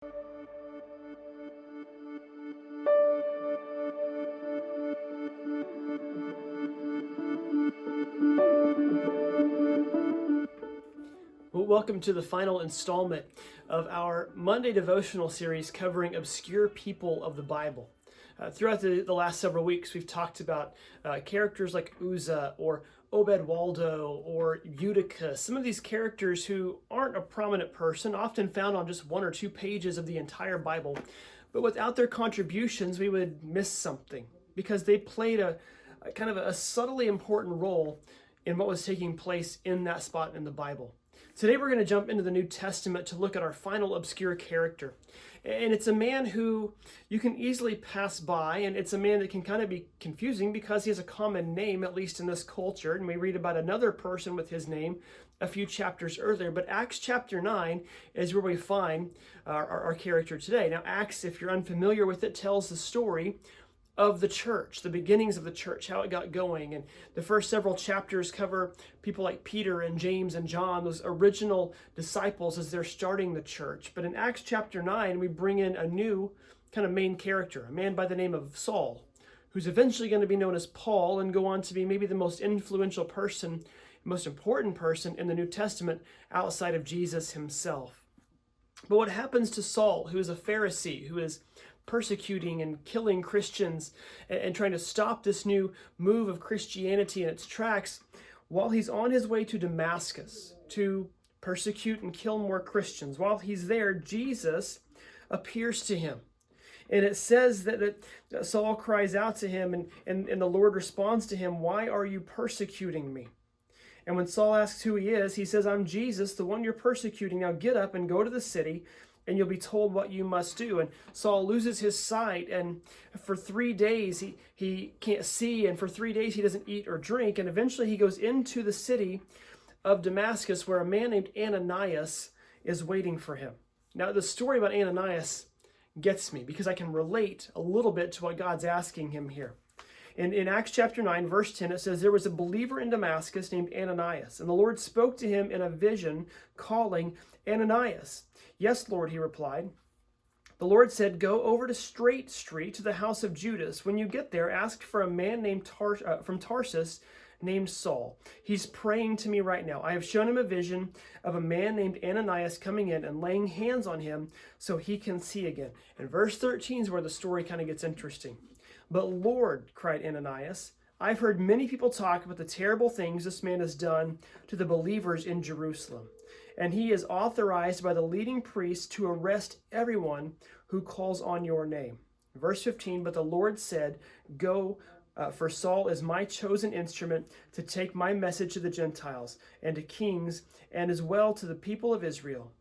Well, welcome to the final installment of our Monday devotional series covering obscure people of the Bible. Throughout the last several weeks, we've talked about characters like Uzzah or Obed-Waldo or Eutychus, some of these characters who aren't a prominent person, often found on just one or two pages of the entire Bible. But without their contributions, we would miss something because they played a kind of a subtly important role in what was taking place in that spot in the Bible. Today we're going to jump into the New Testament to look at our final obscure character. And it's a man who you can easily pass by, and it's a man that can kind of be confusing because he has a common name, at least in this culture. And we read about another person with his name a few chapters earlier. But Acts chapter 9 is where we find our character today. Now, Acts, if you're unfamiliar with it, tells the story of the church, the beginnings of the church, how it got going. And the first several chapters cover people like Peter and James and John, those original disciples as they're starting the church. But in Acts chapter 9, we bring in a new kind of main character, a man by the name of Saul, who's eventually going to be known as Paul and go on to be maybe the most influential person, most important person in the New Testament outside of Jesus himself. But what happens to Saul, who is a Pharisee, who is persecuting and killing Christians and trying to stop this new move of Christianity in its tracks, while he's on his way to Damascus to persecute and kill more Christians? While he's there, Jesus appears to him. And it says that Saul cries out to him, and the Lord responds to him, "Why are you persecuting me?" And when Saul asks who he is, he says, "I'm Jesus, the one you're persecuting. Now get up and go to the city, and you'll be told what you must do." And Saul loses his sight, and for 3 days he can't see, and for 3 days he doesn't eat or drink, and eventually he goes into the city of Damascus where a man named Ananias is waiting for him. Now, the story about Ananias gets me because I can relate a little bit to what God's asking him here. In Acts chapter 9, verse 10, it says, "There was a believer in Damascus named Ananias, and the Lord spoke to him in a vision, calling, 'Ananias.' 'Yes, Lord,' he replied. The Lord said, 'Go over to Straight Street to the house of Judas. When you get there, ask for a man named from Tarsus named Saul. He's praying to me right now. I have shown him a vision of a man named Ananias coming in and laying hands on him so he can see again.'" And verse 13 is where the story kind of gets interesting. "But Lord," cried Ananias, "I've heard many people talk about the terrible things this man has done to the believers in Jerusalem. And he is authorized by the leading priests to arrest everyone who calls on your name." Verse 15, "But the Lord said, 'Go, for Saul is my chosen instrument to take my message to the Gentiles and to kings and as well to the people of Israel.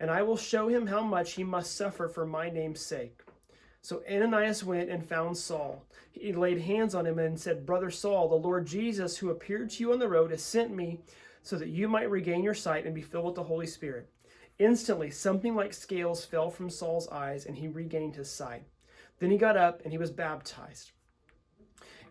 And I will show him how much he must suffer for my name's sake.' So Ananias went and found Saul. He laid hands on him and said, 'Brother Saul, the Lord Jesus, who appeared to you on the road, has sent me so that you might regain your sight and be filled with the Holy Spirit.' Instantly, something like scales fell from Saul's eyes, and he regained his sight. Then he got up and he was baptized."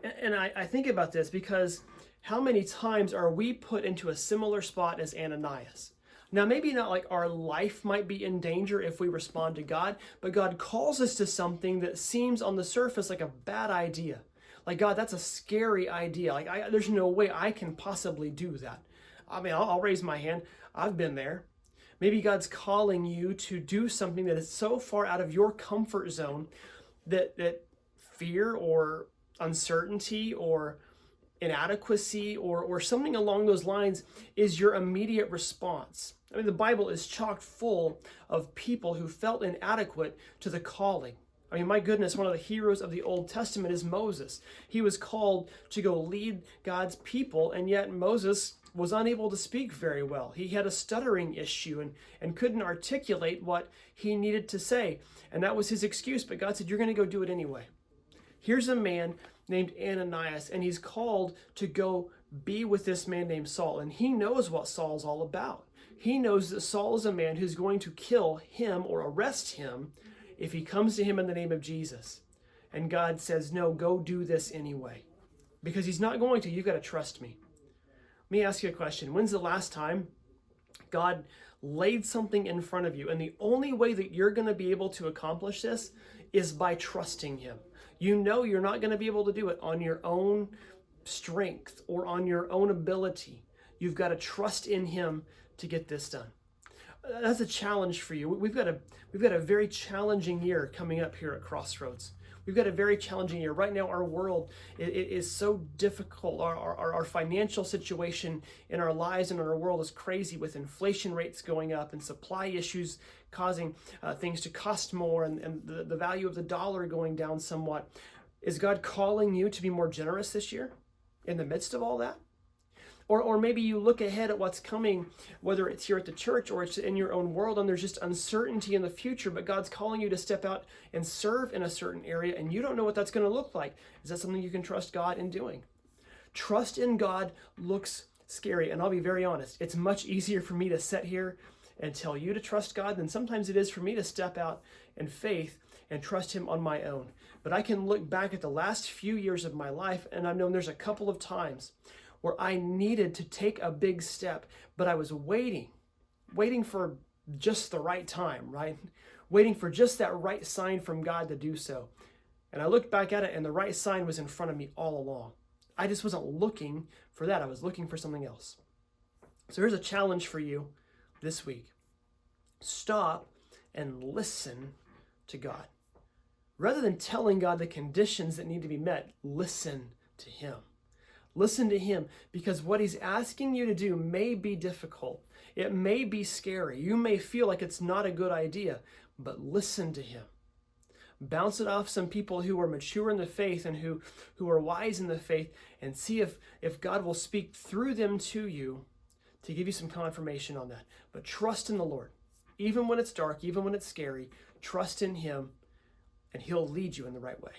And I think about this because how many times are we put into a similar spot as Ananias? Now, maybe not like our life might be in danger if we respond to God, but God calls us to something that seems on the surface like a bad idea. Like, God, that's a scary idea. Like, there's no way I can possibly do that. I mean, I'll raise my hand. I've been there. Maybe God's calling you to do something that is so far out of your comfort zone that fear or uncertainty or inadequacy or something along those lines is your immediate response. I mean, the Bible is chock full of people who felt inadequate to the calling. I mean, my goodness, one of the heroes of the Old Testament is Moses. He was called to go lead God's people, and yet Moses was unable to speak very well. He had a stuttering issue and couldn't articulate what he needed to say. And that was his excuse, but God said, "You're going to go do it anyway." Here's a man named Ananias, and he's called to go be with this man named Saul. And he knows what Saul's all about. He knows that Saul is a man who's going to kill him or arrest him if he comes to him in the name of Jesus. And God says, "No, go do this anyway." Because he's not going to. You've got to trust me. Let me ask you a question. When's the last time God laid something in front of you. And the only way that you're going to be able to accomplish this is by trusting him. You know you're not going to be able to do it on your own strength or on your own ability. You've got to trust in him to get this done. That's a challenge for you. We've got a very challenging year coming up here at Crossroads. We've got a very challenging year. Right now, our world is so difficult. Our financial situation in our lives and in our world is crazy, with inflation rates going up and supply issues causing things to cost more, and the value of the dollar going down somewhat. Is God calling you to be more generous this year in the midst of all that? Or maybe you look ahead at what's coming, whether it's here at the church or it's in your own world, and there's just uncertainty in the future, but God's calling you to step out and serve in a certain area, and you don't know what that's going to look like. Is that something you can trust God in doing? Trust in God looks scary, and I'll be very honest. It's much easier for me to sit here and tell you to trust God than sometimes it is for me to step out in faith and trust him on my own. But I can look back at the last few years of my life, and I've known there's a couple of times where I needed to take a big step, but I was waiting for just the right time, right? Waiting for just that right sign from God to do so. And I looked back at it, and the right sign was in front of me all along. I just wasn't looking for that. I was looking for something else. So here's a challenge for you this week. Stop and listen to God. Rather than telling God the conditions that need to be met, listen to him. Listen to him, because what he's asking you to do may be difficult. It may be scary. You may feel like it's not a good idea, but listen to him. Bounce it off some people who are mature in the faith and who are wise in the faith, and see if God will speak through them to you to give you some confirmation on that. But trust in the Lord. Even when it's dark, even when it's scary, trust in him, and he'll lead you in the right way.